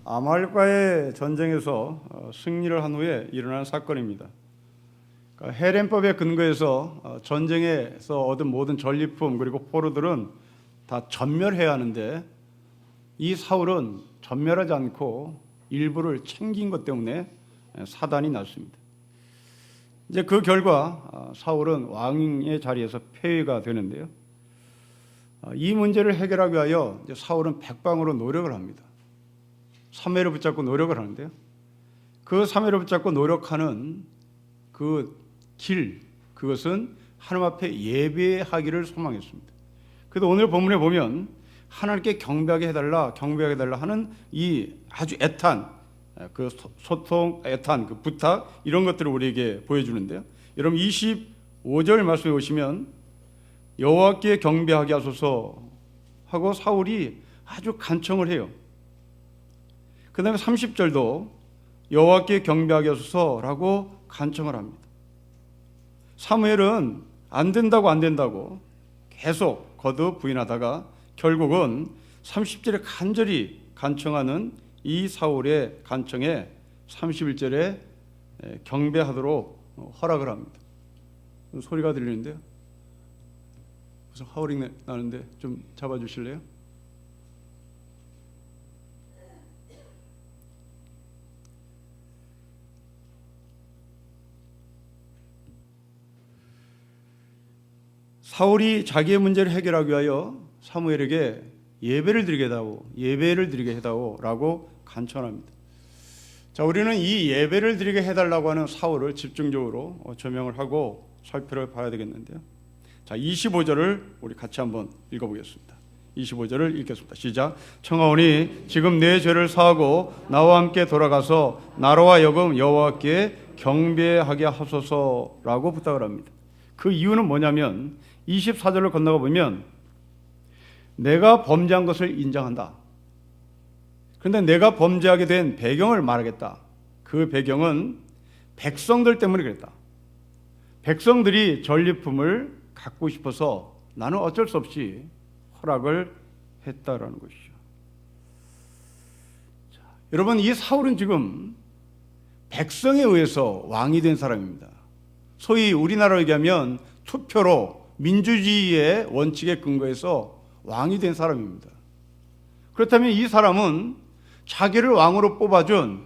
아말렉과의 전쟁에서 승리를 한 후에 일어난 사건입니다. 그러니까 헤렘법에 근거해서 전쟁에서 얻은 모든 전리품 그리고 포로들은 다 전멸해야 하는데 이 사울은 전멸하지 않고 일부를 챙긴 것 때문에 사단이 났습니다. 이제 그 결과 사울은 왕의 자리에서 폐위가 되는데요. 이 문제를 해결하기 위하여 사울은 백방으로 노력을 합니다. 사무엘을 붙잡고 노력을 하는데요. 그 사무엘을 붙잡고 노력하는 그 길, 그것은 하나님 앞에 예배하기를 소망했습니다. 그래서 오늘 본문에 보면 하나님께 경배하게 해달라 하는 이 아주 애탄, 그 소통, 애탄, 그 부탁, 이런 것들을 우리에게 보여주는데요. 여러분 25절 말씀에 오시면 여호와께 경배하게 하소서 하고 사울이 아주 간청을 해요. 그 다음에 30절도 여호와께 경배하게 하소서라고 간청을 합니다. 사무엘은 안 된다고 계속 거듭 부인하다가 결국은 30절에 간절히 간청하는 이 사울의 간청에 31절에 경배하도록 허락을 합니다. 소리가 들리는데요. 무슨 하울링 나는데 좀 잡아주실래요? 사울이 자기의 문제를 해결하기 위하여 사무엘에게 예배를 드리게 해다오라고 간청합니다. 자, 우리는 이 예배를 드리게 해달라고 하는 사울을 집중적으로 조명을 하고 살펴봐야 되겠는데요. 자, 25절을 우리 같이 한번 읽어보겠습니다. 25절을 읽겠습니다. 시작. 청하오니 지금 내 죄를 사하고 나와 함께 돌아가서 나로 하여금 여호와께 경배하게 하소서라고 부탁을 합니다. 그 이유는 뭐냐면 24절을 건너가 보면 내가 범죄한 것을 인정한다. 그런데 내가 범죄하게 된 배경을 말하겠다. 그 배경은 백성들 때문에 그랬다. 백성들이 전리품을 갖고 싶어서 나는 어쩔 수 없이 허락을 했다라는 것이죠. 자, 여러분, 이 사울은 지금 백성에 의해서 왕이 된 사람입니다. 소위 우리나라로 얘기하면 투표로 민주주의의 원칙에 근거해서 왕이 된 사람입니다. 그렇다면 이 사람은 자기를 왕으로 뽑아준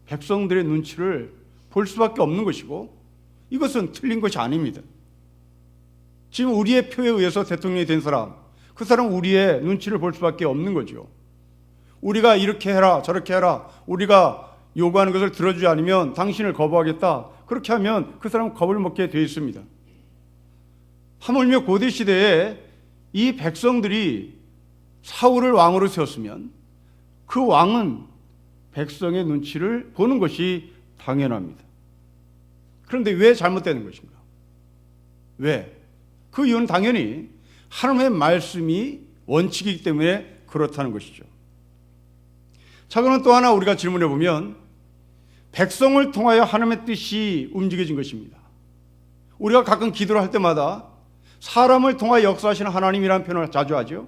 백성들의 눈치를 볼 수밖에 없는 것이고 이것은 틀린 것이 아닙니다. 지금 우리의 표에 의해서 대통령이 된 사람, 그 사람은 우리의 눈치를 볼 수밖에 없는 거죠. 우리가 이렇게 해라 저렇게 해라, 우리가 요구하는 것을 들어주지 않으면 당신을 거부하겠다, 그렇게 하면 그 사람은 겁을 먹게 되어 있습니다. 하물며 고대시대에 이 백성들이 사울을 왕으로 세웠으면 그 왕은 백성의 눈치를 보는 것이 당연합니다. 그런데 왜 잘못되는 것인가? 왜? 그 이유는 당연히 하나님의 말씀이 원칙이기 때문에 그렇다는 것이죠. 자, 그럼 또 하나 우리가 질문해 보면 백성을 통하여 하나님의 뜻이 움직여진 것입니다. 우리가 가끔 기도를 할 때마다 사람을 통하여 역사하시는 하나님이라는 표현을 자주 하죠.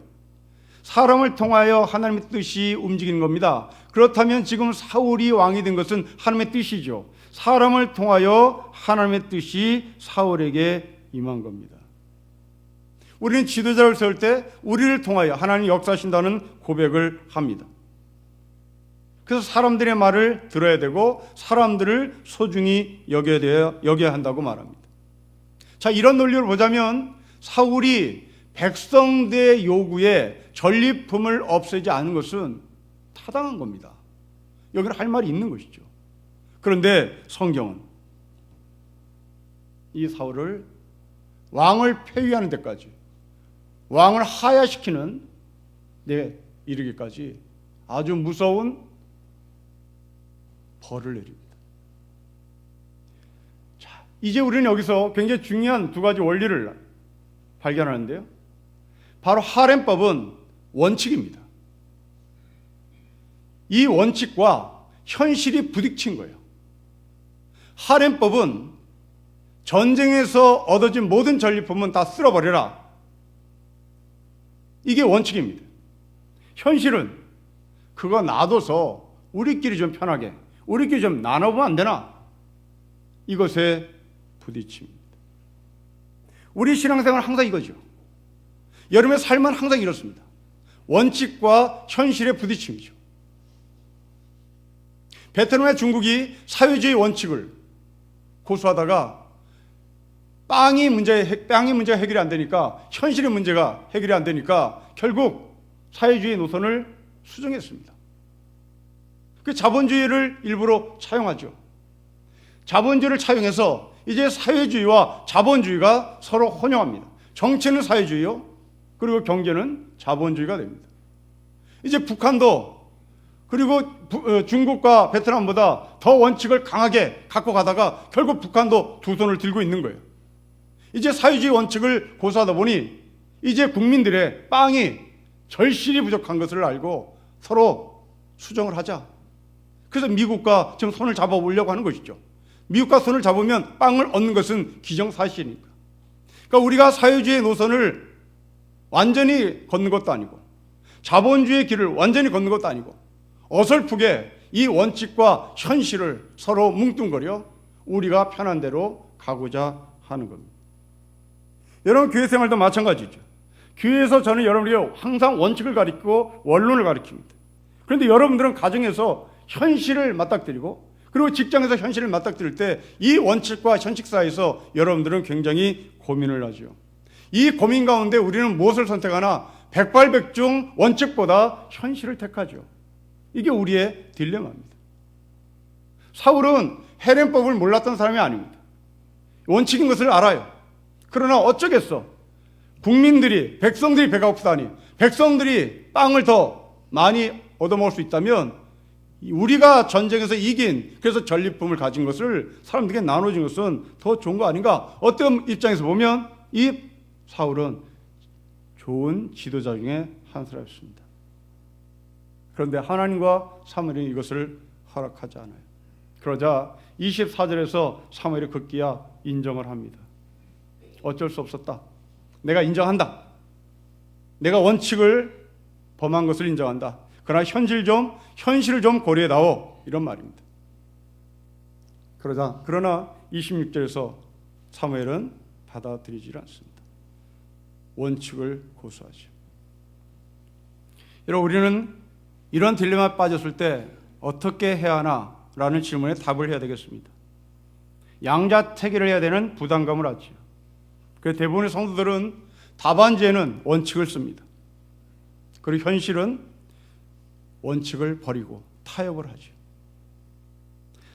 사람을 통하여 하나님의 뜻이 움직이는 겁니다. 그렇다면 지금 사울이 왕이 된 것은 하나님의 뜻이죠. 사람을 통하여 하나님의 뜻이 사울에게 임한 겁니다. 우리는 지도자를 세울 때 우리를 통하여 하나님이 역사하신다는 고백을 합니다. 그래서 사람들의 말을 들어야 되고 사람들을 소중히 여겨야 한다고 말합니다. 자, 이런 논리를 보자면 사울이 백성들의 요구에 전리품을 없애지 않은 것은 타당한 겁니다. 여기는 할 말이 있는 것이죠. 그런데 성경은 이 사울을 왕을 폐위하는 데까지, 왕을 하야시키는 데 이르기까지 아주 무서운 벌을 내립니다. 자, 이제 우리는 여기서 굉장히 중요한 두 가지 원리를 발견하는데요. 바로 하렘법은 원칙입니다. 이 원칙과 현실이 부딪힌 거예요. 하렘법은 전쟁에서 얻어진 모든 전리품은 다 쓸어버려라, 이게 원칙입니다. 현실은 그거 놔둬서 우리끼리 좀 편하게, 우리끼리 좀 나눠보면 안 되나? 이것에 부딪힙니다. 우리 신앙생활은 항상 이거죠. 여러분의 삶은 항상 이렇습니다. 원칙과 현실의 부딪힘이죠. 베트남의 중국이 사회주의 원칙을 고수하다가 빵이 문제가 해결이 안 되니까, 현실의 문제가 해결이 안 되니까 결국 사회주의 노선을 수정했습니다. 그 자본주의를 일부러 차용하죠. 자본주의를 차용해서 이제 사회주의와 자본주의가 서로 혼용합니다. 정치는 사회주의요, 그리고 경제는 자본주의가 됩니다. 이제 북한도 그리고 중국과 베트남보다 더 원칙을 강하게 갖고 가다가 결국 북한도 두 손을 들고 있는 거예요. 이제 사회주의 원칙을 고수하다 보니 이제 국민들의 빵이 절실히 부족한 것을 알고 서로 수정을 하자. 그래서 미국과 지금 손을 잡아보려고 하는 것이죠. 미국과 손을 잡으면 빵을 얻는 것은 기정사실이니까. 그러니까 우리가 사회주의 노선을 완전히 걷는 것도 아니고 자본주의의 길을 완전히 걷는 것도 아니고 어설프게 이 원칙과 현실을 서로 뭉뚱거려 우리가 편한 대로 가고자 하는 겁니다. 여러분, 교회 생활도 마찬가지죠. 교회에서 저는 여러분에게 항상 원칙을 가리키고 원론을 가리킵니다. 그런데 여러분들은 가정에서 현실을 맞닥뜨리고 그리고 직장에서 현실을 맞닥뜨릴 때 이 원칙과 현실 사이에서 여러분들은 굉장히 고민을 하죠. 이 고민 가운데 우리는 무엇을 선택하나 백발백중 원칙보다 현실을 택하죠. 이게 우리의 딜레마입니다. 사울은 헤렘법을 몰랐던 사람이 아닙니다. 원칙인 것을 알아요. 그러나 어쩌겠어. 국민들이, 백성들이 배가 고프다니, 백성들이 빵을 더 많이 얻어먹을 수 있다면 우리가 전쟁에서 이긴, 그래서 전리품을 가진 것을 사람들에게 나눠준 것은 더 좋은 거 아닌가? 어떤 입장에서 보면 이 사울은 좋은 지도자 중에 한 사람이었습니다. 그런데 하나님과 사무엘은 이것을 허락하지 않아요. 그러자 24절에서 사무엘이 급기야 인정을 합니다. 어쩔 수 없었다. 내가 인정한다. 내가 원칙을 범한 것을 인정한다. 그러나 현실을 좀 고려해다오. 이런 말입니다. 그러나 26절에서 사무엘은 받아들이지 않습니다. 원칙을 고수하죠. 여러분, 우리는 이런 딜레마에 빠졌을 때 어떻게 해야 하나? 라는 질문에 답을 해야 되겠습니다. 양자택일을 해야 되는 부담감을 하죠. 그래서 대부분의 성도들은 답안지에는 원칙을 씁니다. 그리고 현실은 원칙을 버리고 타협을 하죠.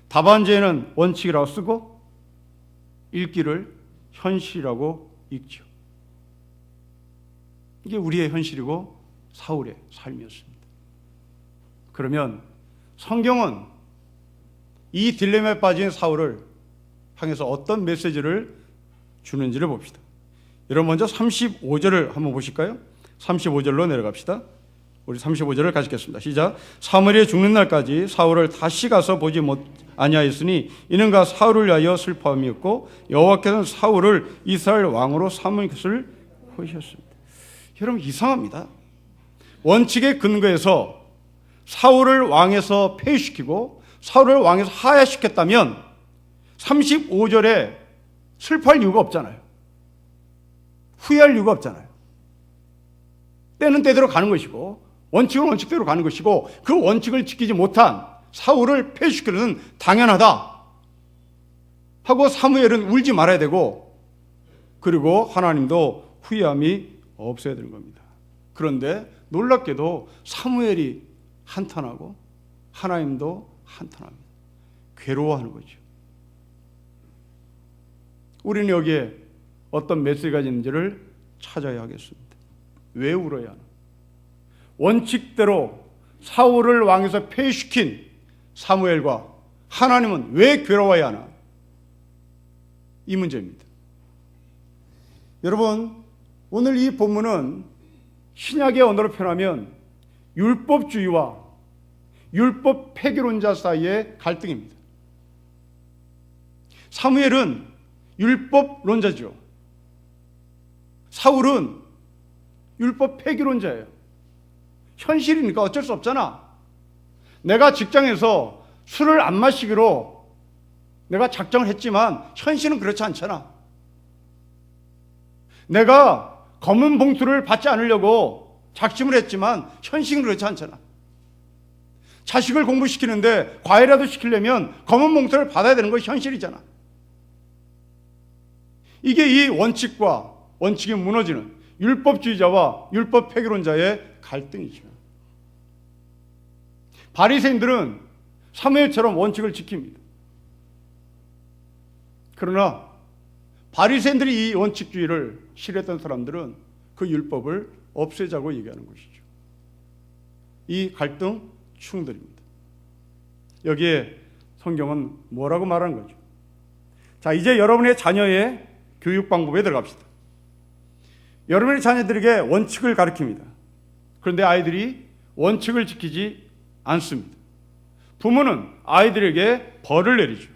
답안지에는 원칙이라고 쓰고 읽기를 현실이라고 읽죠. 이게 우리의 현실이고 사울의 삶이었습니다. 그러면 성경은 이 딜레마에 빠진 사울을 향해서 어떤 메시지를 주는지를 봅시다. 여러분, 먼저 35절을 한번 보실까요? 35절로 내려갑시다. 우리 35절을 같이 읽겠습니다. 시작. 사무엘이 죽는 날까지 사울을 다시 가서 보지 아니하였으니 이는 가 사울을 위하여 슬퍼함이었고 여호와께서는 사울을 이스라엘 왕으로 삼은 것을 보이셨습니다. 여러분, 이상합니다. 원칙의 근거에서 사울을 왕에서 폐위시키고 사울을 왕에서 하야시켰다면 35절에 슬퍼할 이유가 없잖아요. 후회할 이유가 없잖아요. 때는 때대로 가는 것이고 원칙은 원칙대로 가는 것이고 그 원칙을 지키지 못한 사울을 폐위시키는 것은 당연하다 하고 사무엘은 울지 말아야 되고 그리고 하나님도 후회함이 없어야 되는 겁니다. 그런데 놀랍게도 사무엘이 한탄하고 하나님도 한탄합니다. 괴로워하는 거죠. 우리는 여기에 어떤 메시지가 있는지를 찾아야 하겠습니다. 왜 울어야 하나? 원칙대로 사울을 왕에서 폐위시킨 사무엘과 하나님은 왜 괴로워야 하나? 이 문제입니다. 여러분, 오늘 이 본문은 신약의 언어로 표현하면 율법주의와 율법 폐기론자 사이의 갈등입니다. 사무엘은 율법론자죠. 사울은 율법 폐기론자예요. 현실이니까 어쩔 수 없잖아. 내가 직장에서 술을 안 마시기로 내가 작정을 했지만 현실은 그렇지 않잖아. 내가 검은 봉투를 받지 않으려고 작심을 했지만 현실은 그렇지 않잖아. 자식을 공부시키는데 과외라도 시키려면 검은 봉투를 받아야 되는 거 현실이잖아. 이게 이 원칙이 무너지는 율법주의자와 율법 폐기론자의 갈등이죠. 바리새인들은 사무엘처럼 원칙을 지킵니다. 그러나 바리새인들이 이 원칙주의를 싫어했던 사람들은 그 율법을 없애자고 얘기하는 것이죠. 이 갈등 충돌입니다. 여기에 성경은 뭐라고 말하는 거죠? 자, 이제 여러분의 자녀의 교육 방법에 들어갑시다. 여러분의 자녀들에게 원칙을 가르칩니다. 그런데 아이들이 원칙을 지키지 않습니다. 부모는 아이들에게 벌을 내리죠.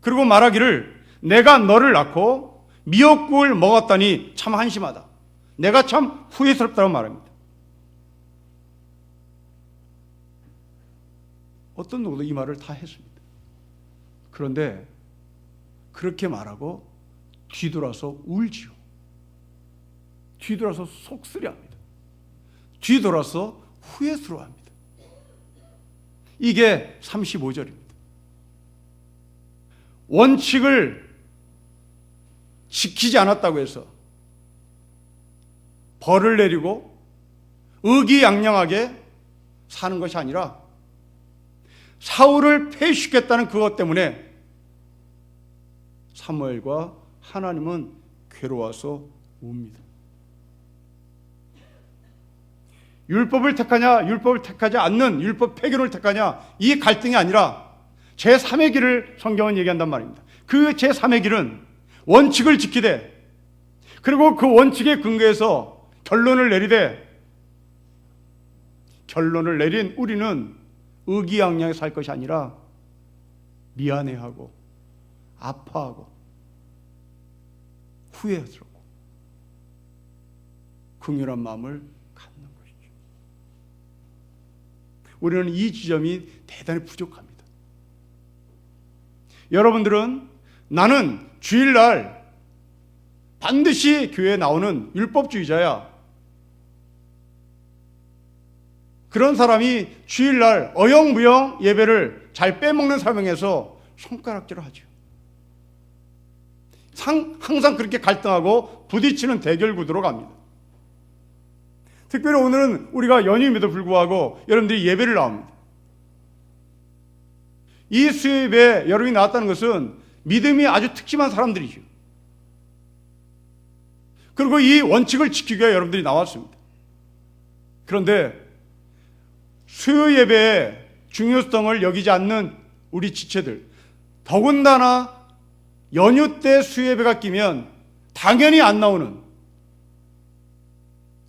그리고 말하기를 내가 너를 낳고 미역국을 먹었다니 참 한심하다. 내가 참 후회스럽다고 말합니다. 어떤 누구도 이 말을 다 했습니다. 그런데 그렇게 말하고 뒤돌아서 울지요. 뒤돌아서 속쓰려합니다. 뒤돌아서 후회스러워합니다. 이게 35절입니다. 원칙을 지키지 않았다고 해서 벌을 내리고 의기양양하게 사는 것이 아니라 사울을 폐위시켰다는 그것 때문에 사무엘과 하나님은 괴로워서 웁니다. 율법을 택하냐, 율법을 택하지 않는 율법 폐기론을 택하냐, 이 갈등이 아니라 제3의 길을 성경은 얘기한단 말입니다. 그 제3의 길은 원칙을 지키되, 그리고 그 원칙에 근거해서 결론을 내린 우리는 의기양양히 살 것이 아니라 미안해하고 아파하고 후회스럽고 긍휼한 마음을 갖는 것이죠. 우리는 이 지점이 대단히 부족합니다. 여러분들은 나는 주일날 반드시 교회에 나오는 율법주의자야. 그런 사람이 주일날 어영부영 예배를 잘 빼먹는 사명에서 손가락질을 하죠. 항상 그렇게 갈등하고 부딪히는 대결 구도로 갑니다. 특별히 오늘은 우리가 연휴임에도 불구하고 여러분들이 예배를 나옵니다. 이 수요예배에 여러분이 나왔다는 것은 믿음이 아주 특심한 사람들이죠. 그리고 이 원칙을 지키기 위해 여러분들이 나왔습니다. 그런데 수요예배의 중요성을 여기지 않는 우리 지체들, 더군다나 연휴 때 수요예배가 끼면 당연히 안 나오는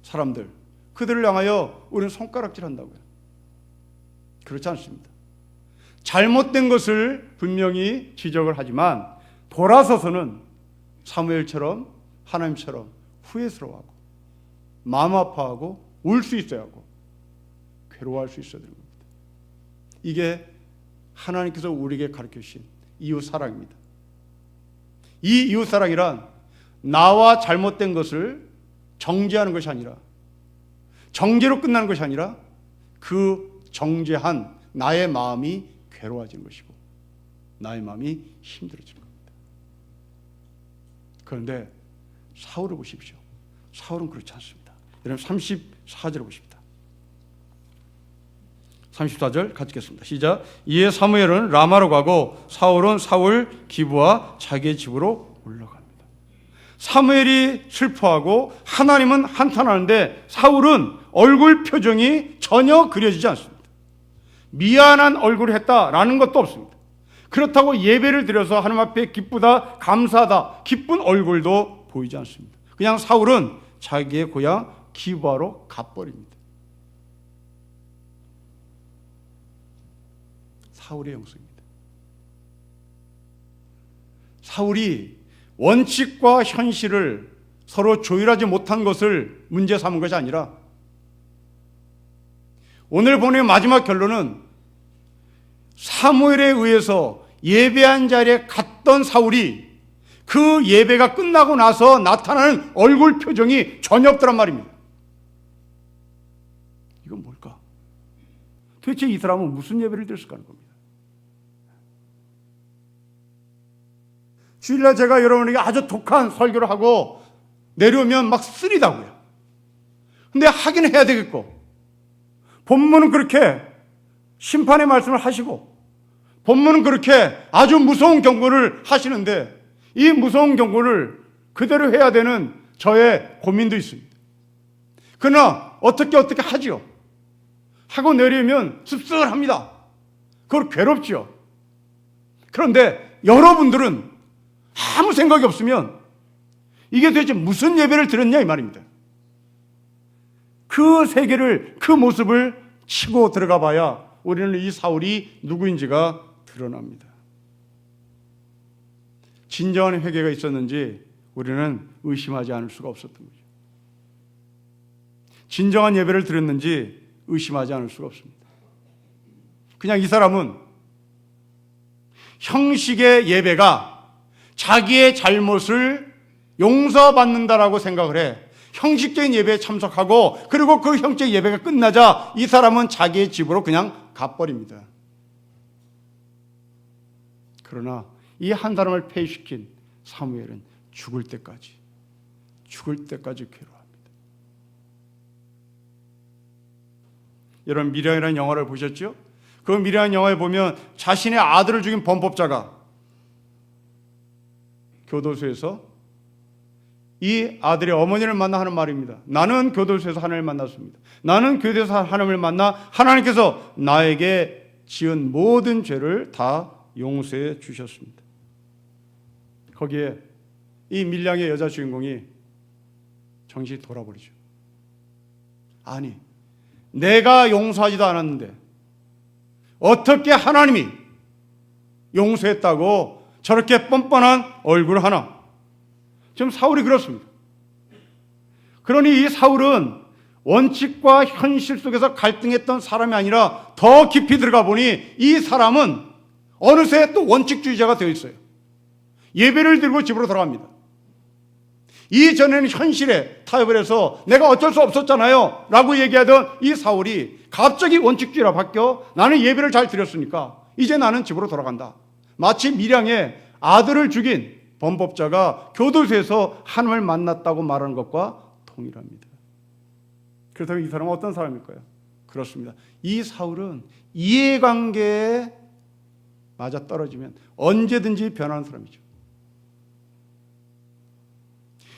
사람들, 그들을 향하여 우리는 손가락질한다고요. 그렇지 않습니다. 잘못된 것을 분명히 지적을 하지만 돌아서서는 사무엘처럼 하나님처럼 후회스러워하고 마음 아파하고 울 수 있어야 하고 괴로워할 수 있어야 되는 겁니다. 이게 하나님께서 우리에게 가르쳐 주신 이웃사랑입니다. 이 이웃사랑이란 나와 잘못된 것을 정죄하는 것이 아니라, 정죄로 끝나는 것이 아니라 그 정죄한 나의 마음이 괴로워지는 것이고 나의 마음이 힘들어지는 겁니다. 그런데 사울을 보십시오. 사울은 그렇지 않습니다. 여러분 34절을 보십니다. 34절 같이 읽겠습니다. 시작. 이에 사무엘은 라마로 가고 사울은 사울 기브와 자기의 집으로 올라갑니다. 사무엘이 슬퍼하고 하나님은 한탄하는데 사울은 얼굴 표정이 전혀 그려지지 않습니다. 미안한 얼굴을 했다라는 것도 없습니다. 그렇다고 예배를 드려서 하나님 앞에 기쁘다, 감사하다, 기쁜 얼굴도 보이지 않습니다. 그냥 사울은 자기의 고향 기브아로 가버립니다. 사울의 영성입니다. 사울이 원칙과 현실을 서로 조율하지 못한 것을 문제 삼은 것이 아니라 오늘 본의 마지막 결론은 사무엘에 의해서 예배한 자리에 갔던 사울이 그 예배가 끝나고 나서 나타나는 얼굴 표정이 전혀 없더란 말입니다. 이건 뭘까? 도대체 이 사람은 무슨 예배를 드렸을까 하는 겁니다. 주일날 제가 여러분에게 아주 독한 설교를 하고 내려오면 막 쓰리다고요. 근데 하긴 해야 되겠고, 본문은 그렇게 심판의 말씀을 하시고, 본문은 그렇게 아주 무서운 경고를 하시는데, 이 무서운 경고를 그대로 해야 되는 저의 고민도 있습니다. 그러나 어떻게 하지요? 하고 내리면 씁쓸합니다. 그걸 괴롭지요. 그런데 여러분들은 아무 생각이 없으면 이게 도대체 무슨 예배를 드렸냐 이 말입니다. 그 세계를, 그 모습을 치고 들어가 봐야 우리는 이 사울이 누구인지가 드러납니다. 진정한 회개가 있었는지 우리는 의심하지 않을 수가 없었던 거죠. 진정한 예배를 드렸는지 의심하지 않을 수가 없습니다. 그냥 이 사람은 형식의 예배가 자기의 잘못을 용서받는다라고 생각을 해 형식적인 예배에 참석하고, 그리고 그 형식적 예배가 끝나자 이 사람은 자기의 집으로 그냥 가버립니다. 그러나 이 한 사람을 폐위시킨 사무엘은 죽을 때까지 괴로워합니다. 여러분, 미량이라는 영화를 보셨죠? 그 미량이라는 영화에 보면 자신의 아들을 죽인 범법자가 교도소에서 이 아들의 어머니를 만나 하는 말입니다. 나는 교도소에서 하나님을 만났습니다. 나는 교도소에서 하나님을 만나 하나님께서 나에게 지은 모든 죄를 다 용서해 주셨습니다. 거기에 이 밀량의 여자 주인공이 정신이 돌아버리죠. 아니, 내가 용서하지도 않았는데 어떻게 하나님이 용서했다고 저렇게 뻔뻔한 얼굴 하나. 지금 사울이 그렇습니다. 그러니 이 사울은 원칙과 현실 속에서 갈등했던 사람이 아니라 더 깊이 들어가 보니 이 사람은 어느새 또 원칙주의자가 되어 있어요. 예배를 들고 집으로 돌아갑니다. 이전에는 현실에 타협을 해서 내가 어쩔 수 없었잖아요 라고 얘기하던 이 사울이 갑자기 원칙주의로 바뀌어 나는 예배를 잘 드렸으니까 이제 나는 집으로 돌아간다. 마치 밀양의 아들을 죽인 범법자가 교도소에서 하나님을 만났다고 말하는 것과 동일합니다. 그렇다면 이 사람은 어떤 사람일까요? 그렇습니다. 이 사울은 이해관계에 맞아떨어지면 언제든지 변하는 사람이죠.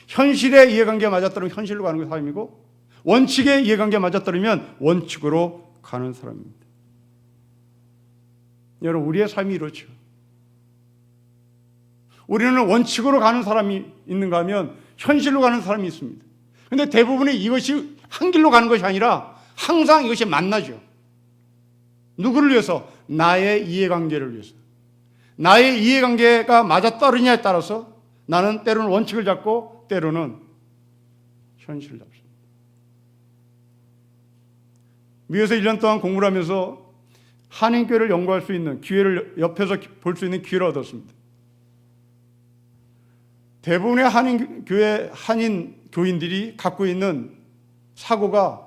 현실의 이해관계에 맞아떨어지면 현실로 가는 사람이고, 원칙의 이해관계에 맞아떨어지면 원칙으로 가는 사람입니다. 여러분, 우리의 삶이 이렇죠. 우리는 원칙으로 가는 사람이 있는가 하면 현실로 가는 사람이 있습니다. 그런데 대부분의 이것이 한 길로 가는 것이 아니라 항상 이것이 만나죠. 누구를 위해서? 나의 이해관계를 위해서. 나의 이해관계가 맞아떨어지냐에 따라서 나는 때로는 원칙을 잡고 때로는 현실을 잡습니다. 미국에서 1년 동안 공부를 하면서 한인교회를 연구할 수 있는 기회를, 옆에서 볼 수 있는 기회를 얻었습니다. 대부분의 한인교회 한인 교인들이 갖고 있는 사고가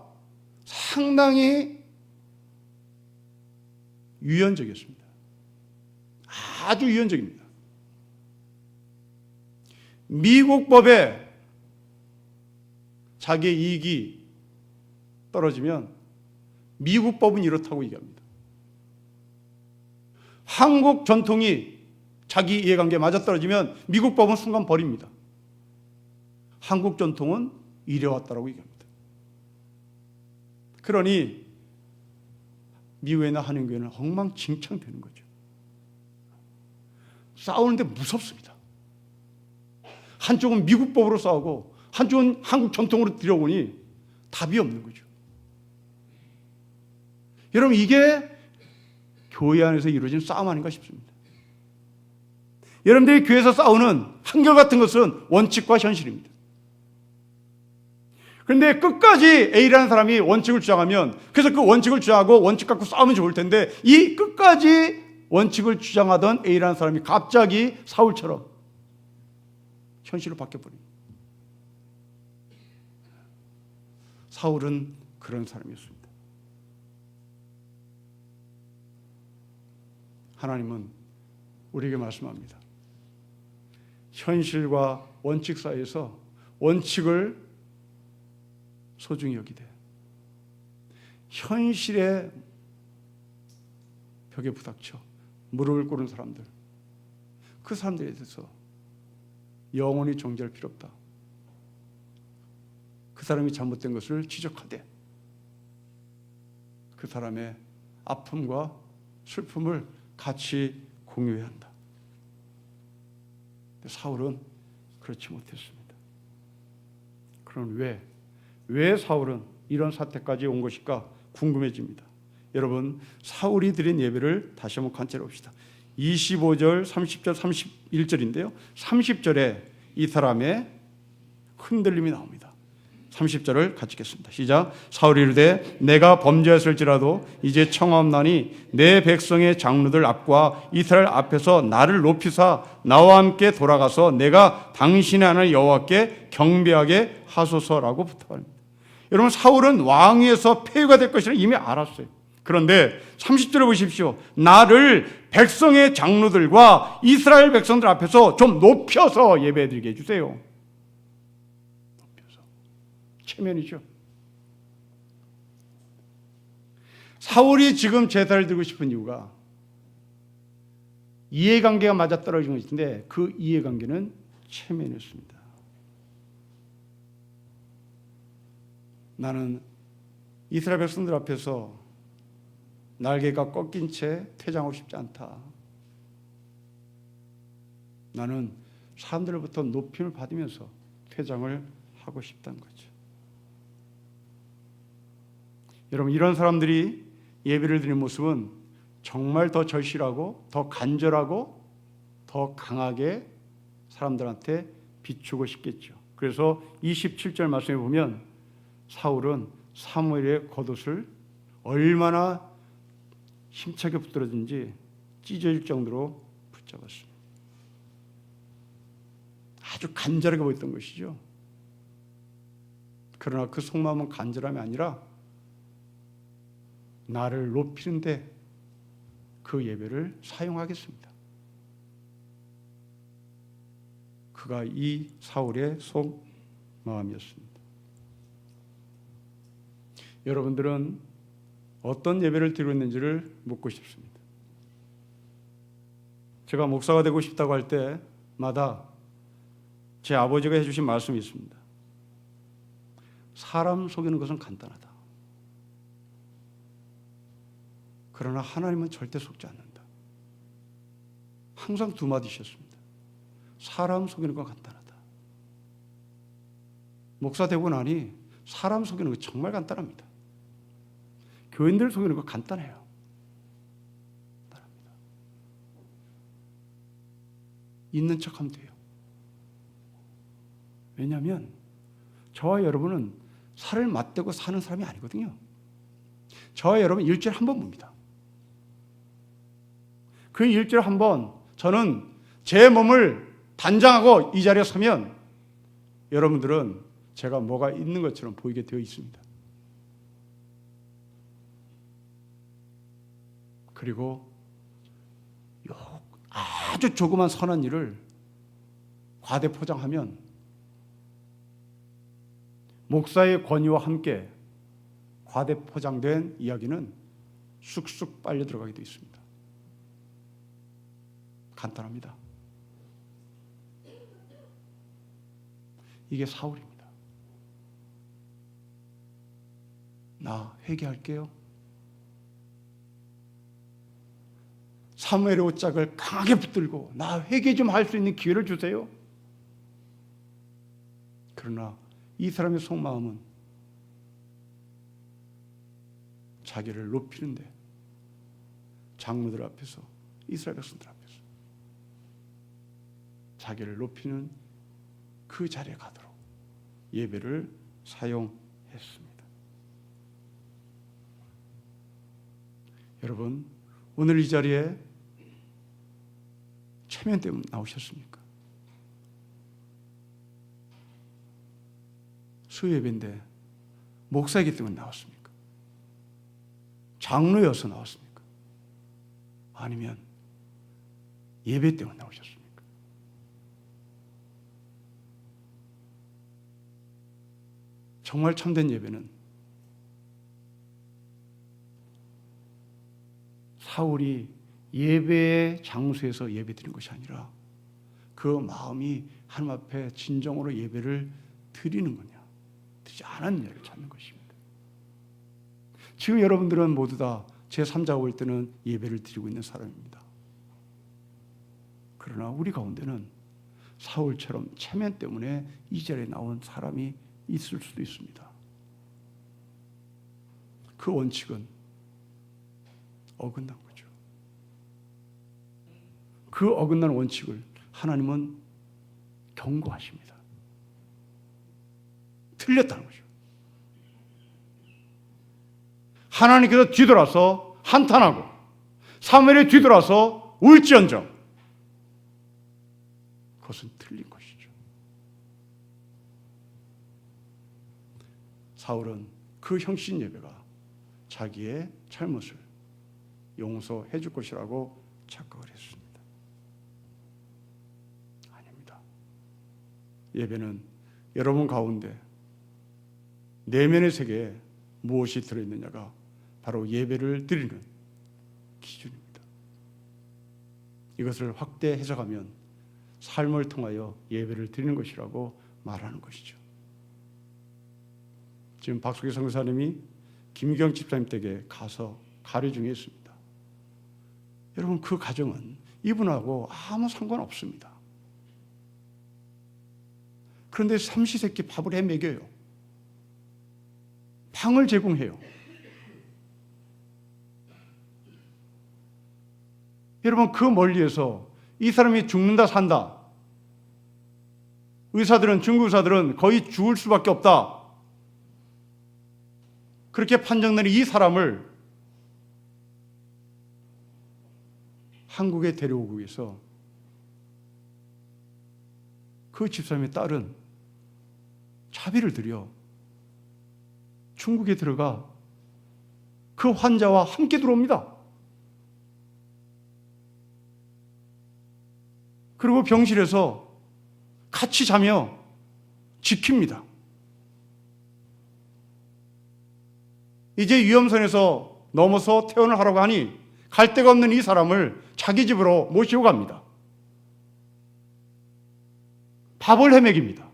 상당히 유연적이었습니다. 아주 유연적입니다. 미국 법에 자기의 이익이 떨어지면 미국 법은 이렇다고 얘기합니다. 한국 전통이 자기 이해관계에 맞아떨어지면 미국 법은 순간 버립니다. 한국 전통은 이래왔다라고 얘기합니다. 그러니 미국이나 한인교회는 엉망진창되는 거죠. 싸우는데 무섭습니다. 한쪽은 미국 법으로 싸우고 한쪽은 한국 전통으로 들여오니 답이 없는 거죠. 여러분, 이게 교회 안에서 이루어진 싸움 아닌가 싶습니다. 여러분들이 교회에서 싸우는 한결같은 것은 원칙과 현실입니다. 그런데 끝까지 A라는 사람이 원칙을 주장하면, 그래서 그 원칙을 주장하고 원칙 갖고 싸우면 좋을 텐데, 이 끝까지 원칙을 주장하던 A라는 사람이 갑자기 사울처럼 현실로 바뀌어버립니다. 사울은 그런 사람이었습니다. 하나님은 우리에게 말씀합니다. 현실과 원칙 사이에서 원칙을 소중히 여기되 현실의 벽에 부닥쳐 무릎을 꿇은 사람들, 그 사람들에 대해서 영원히 정죄할 필요 없다. 그 사람이 잘못된 것을 지적하되 그 사람의 아픔과 슬픔을 같이 공유해야 한다. 사울은 그렇지 못했습니다. 그럼 왜 사울은 이런 사태까지 온 것일까 궁금해집니다. 여러분, 사울이 드린 예배를 다시 한번 관찰해 봅시다. 25절, 30절, 31절인데요. 30절에 이 사람의 흔들림이 나옵니다. 30절을 같이 읽겠습니다. 시작. 사울이 이르되 내가 범죄했을지라도 이제 청하옵나니 내 백성의 장로들 앞과 이스라엘 앞에서 나를 높이사 나와 함께 돌아가서 내가 당신의 하나님 여호와께 경배하게 하소서라고 부탁합니다. 여러분, 사울은 왕위에서 폐위가 될 것이라 이미 알았어요. 그런데 30절에 보십시오. 나를 백성의 장로들과 이스라엘 백성들 앞에서 좀 높여서 예배드리게 해주세요. 체면이죠. 사울이 지금 제사를 드리고 싶은 이유가 이해관계가 맞아떨어진 것인데 그 이해관계는 체면이었습니다. 나는 이스라엘 백성들 앞에서 날개가 꺾인 채 퇴장하고 싶지 않다. 나는 사람들로부터 높임을 받으면서 퇴장을 하고 싶다는 거죠. 여러분, 이런 사람들이 예배를 드리는 모습은 정말 더 절실하고 더 간절하고 더 강하게 사람들한테 비추고 싶겠죠. 그래서 27절 말씀에 보면 사울은 사무엘의 겉옷을 얼마나 힘차게 붙들어든지 찢어질 정도로 붙잡았습니다. 아주 간절하게 보였던 것이죠. 그러나 그 속마음은 간절함이 아니라 나를 높이는데 그 예배를 사용하겠습니다. 그가 이 사울의 속마음이었습니다. 여러분들은 어떤 예배를 드리고 있는지를 묻고 싶습니다. 제가 목사가 되고 싶다고 할 때마다 제 아버지가 해주신 말씀이 있습니다. 사람 속이는 것은 간단하다. 그러나 하나님은 절대 속지 않는다. 항상 두 마디셨습니다. 사람 속이는 건 간단하다. 목사 되고 나니 사람 속이는 거 정말 간단합니다. 교인들 속이는 거 간단해요. 간단합니다. 있는 척하면 돼요. 왜냐하면 저와 여러분은 살을 맞대고 사는 사람이 아니거든요. 저와 여러분 일주일에 한 번 봅니다. 그 일주일에 한 번 저는 제 몸을 단장하고 이 자리에 서면 여러분들은 제가 뭐가 있는 것처럼 보이게 되어 있습니다. 그리고 아주 조그만 선한 일을 과대 포장하면 목사의 권위와 함께 과대 포장된 이야기는 쑥쑥 빨려 들어가게 되어 있습니다. 간단합니다. 이게 사울입니다. 나 회개할게요. 사무엘의 옷짝을 강하게 붙들고 나 회개 좀 할 수 있는 기회를 주세요. 그러나 이 사람의 속마음은 자기를 높이는데 장로들 앞에서 이스라엘 백성들 앞에서 자기를 높이는 그 자리에 가도록 예배를 사용했습니다. 여러분, 오늘 이 자리에 체면 때문에 나오셨습니까? 수예배인데 목사이기 때문에 나왔습니까? 장로여서 나왔습니까? 아니면 예배 때문에 나오셨습니까? 정말 참된 예배는 사울이 예배의 장소에서 예배드린 것이 아니라 그 마음이 하나님 앞에 진정으로 예배를 드리는 거냐, 드리지 않았느냐를 찾는 것입니다. 지금 여러분들은 모두 다 제3자가 올 때는 예배를 드리고 있는 사람입니다. 그러나 우리 가운데는 사울처럼 체면 때문에 이 자리에 나온 사람이 있을 수도 있습니다. 그 원칙은 어긋난 거죠. 그 어긋난 원칙을 하나님은 경고하십니다. 틀렸다는 거죠. 하나님께서 뒤돌아서 한탄하고 사무엘이 뒤돌아서 울지언정 그것은 틀린 것이죠. 사울은 그 형신 예배가 자기의 잘못을 용서해 줄 것이라고 착각을 했습니다. 아닙니다. 예배는 여러분 가운데 내면의 세계에 무엇이 들어있느냐가 바로 예배를 드리는 기준입니다. 이것을 확대 해석하면 삶을 통하여 예배를 드리는 것이라고 말하는 것이죠. 지금 박수기 선교사님이 김경 집사님 댁에 가서 가려 중에 있습니다. 여러분, 그 가정은 이분하고 아무 상관없습니다. 그런데 삼시세끼 밥을 해 먹여요. 방을 제공해요. 여러분, 그 멀리에서 이 사람이 죽는다 산다, 의사들은, 중국 의사들은 거의 죽을 수밖에 없다, 그렇게 판정되는 이 사람을 한국에 데려오기 위해서 그 집사님의 딸은 자비를 들여 중국에 들어가 그 환자와 함께 들어옵니다. 그리고 병실에서 같이 자며 지킵니다. 이제 위험선에서 넘어서 퇴원을 하라고 하니 갈 데가 없는 이 사람을 자기 집으로 모시고 갑니다. 밥을 해먹입니다.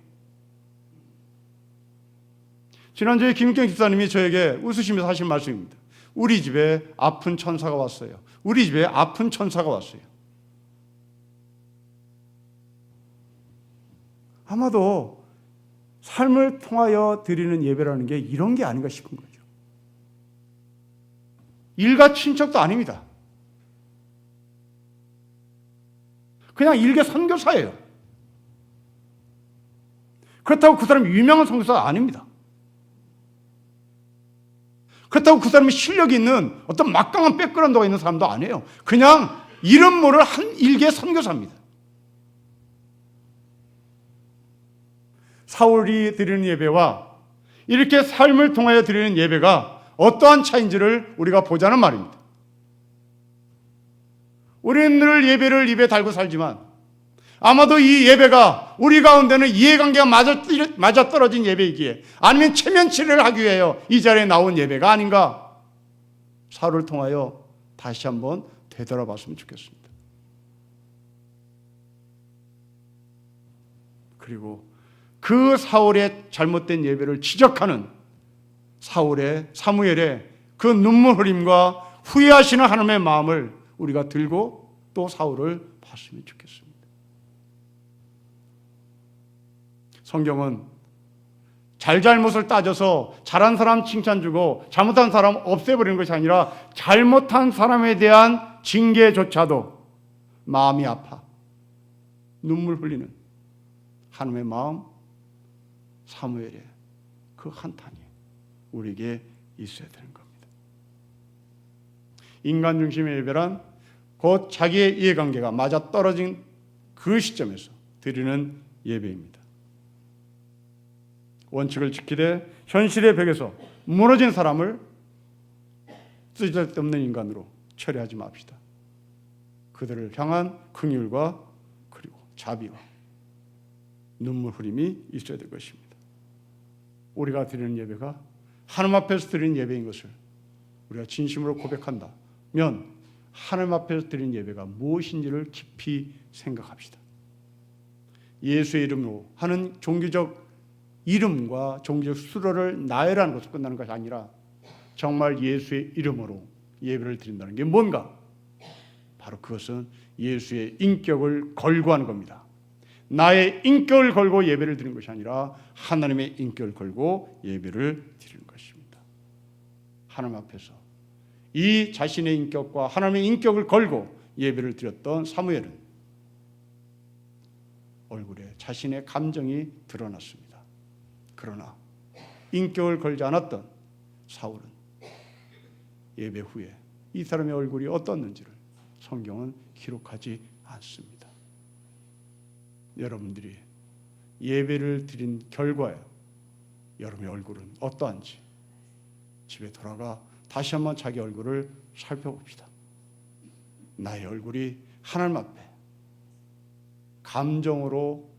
지난주에 김경 집사님이 저에게 웃으시면서 하신 말씀입니다. 우리 집에 아픈 천사가 왔어요. 우리 집에 아픈 천사가 왔어요. 아마도 삶을 통하여 드리는 예배라는 게 이런 게 아닌가 싶은 거죠. 일가 친척도 아닙니다. 그냥 일개 선교사예요. 그렇다고 그 사람이 유명한 선교사가 아닙니다. 그렇다고 그 사람이 실력이 있는 어떤 막강한 백그라운드가 있는 사람도 아니에요. 그냥 이름 모를 한 일개 선교사입니다. 사울이 드리는 예배와 이렇게 삶을 통하여 드리는 예배가 어떠한 차이인지를 우리가 보자는 말입니다. 우리는 늘 예배를 입에 달고 살지만 아마도 이 예배가 우리 가운데는 이해관계가 맞아떨어진 예배이기에, 아니면 체면치레를 하기 위하여 이 자리에 나온 예배가 아닌가, 사울을 통하여 다시 한번 되돌아봤으면 좋겠습니다. 그리고 그 사울의 잘못된 예배를 지적하는 사무엘의 그 눈물 흘림과 후회하시는 하나님의 마음을 우리가 들고 또 사울을 봤으면 좋겠습니다. 성경은 잘못을 따져서 잘한 사람 칭찬 주고 잘못한 사람 없애버리는 것이 아니라 잘못한 사람에 대한 징계조차도 마음이 아파 눈물 흘리는 하나님의 마음, 사무엘의 그 한탄이 우리에게 있어야 되는 겁니다. 인간 중심의 예배란 곧 자기의 이해관계가 맞아떨어진 그 시점에서 드리는 예배입니다. 원칙을 지키되 현실의 벽에서 무너진 사람을 쓰잘데없는 인간으로 처리하지 맙시다. 그들을 향한 긍휼과 그리고 자비와 눈물 흐림이 있어야 될 것입니다. 우리가 드리는 예배가 하나님 앞에서 드리는 예배인 것을 우리가 진심으로 고백한다면 하나님 앞에서 드리는 예배가 무엇인지를 깊이 생각합시다. 예수의 이름으로 하는 종교적 이름과 종교적 수로를 나열하는 것으로 끝나는 것이 아니라 정말 예수의 이름으로 예배를 드린다는 게 뭔가? 바로 그것은 예수의 인격을 걸고 하는 겁니다. 나의 인격을 걸고 예배를 드리는 것이 아니라 하나님의 인격을 걸고 예배를 드리는 것입니다. 하나님 앞에서 이 자신의 인격과 하나님의 인격을 걸고 예배를 드렸던 사무엘은 얼굴에 자신의 감정이 드러났습니다. 그러나 인격을 걸지 않았던 사울은 예배 후에 이 사람의 얼굴이 어떻는지를 성경은 기록하지 않습니다. 여러분들이 예배를 드린 결과에 여러분의 얼굴은 어떠한지 집에 돌아가 다시 한번 자기 얼굴을 살펴봅시다. 나의 얼굴이 하나님 앞에 감정으로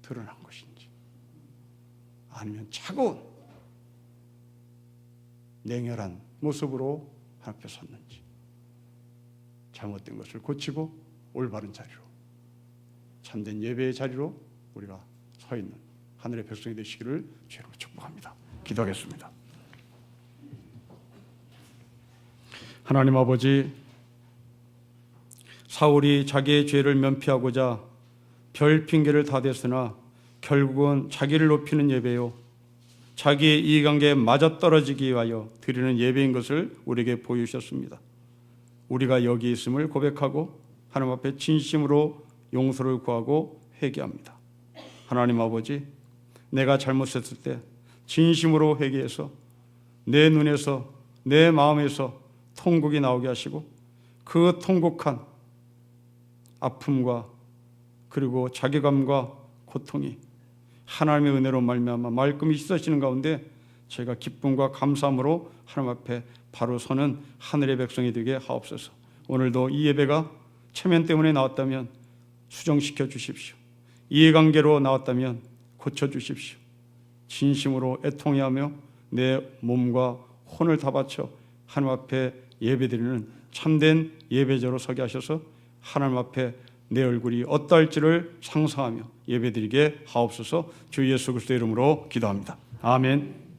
드러난 것인지 아니면 차가운 냉혈한 모습으로 하나님 앞에 섰는지 잘못된 것을 고치고 올바른 자리로 참된 예배의 자리로 우리가 서 있는 하늘의 백성이 되시기를 주님으로 축복합니다. 기도하겠습니다. 하나님 아버지, 사울이 자기의 죄를 면피하고자 별 핑계를 다 댔으나 결국은 자기를 높이는 예배요 자기의 이해관계에 맞아떨어지기 위하여 드리는 예배인 것을 우리에게 보여주셨습니다. 우리가 여기 있음을 고백하고 하나님 앞에 진심으로 용서를 구하고 회개합니다. 하나님 아버지, 내가 잘못했을 때 진심으로 회개해서 내 눈에서 내 마음에서 통곡이 나오게 하시고 그 통곡한 아픔과 그리고 자괴감과 고통이 하나님의 은혜로 말미암아 말끔히 씻어지는 가운데 제가 기쁨과 감사함으로 하나님 앞에 바로 서는 하늘의 백성이 되게 하옵소서. 오늘도 이 예배가 체면 때문에 나왔다면 수정시켜 주십시오. 이해관계로 나왔다면 고쳐주십시오. 진심으로 애통해하며 내 몸과 혼을 다 바쳐 하나님 앞에 예배드리는 참된 예배자로 서게 하셔서 하나님 앞에 내 얼굴이 어떠할지를 상상하며 예배드리게 하옵소서. 주 예수 그리스도의 이름으로 기도합니다. 아멘.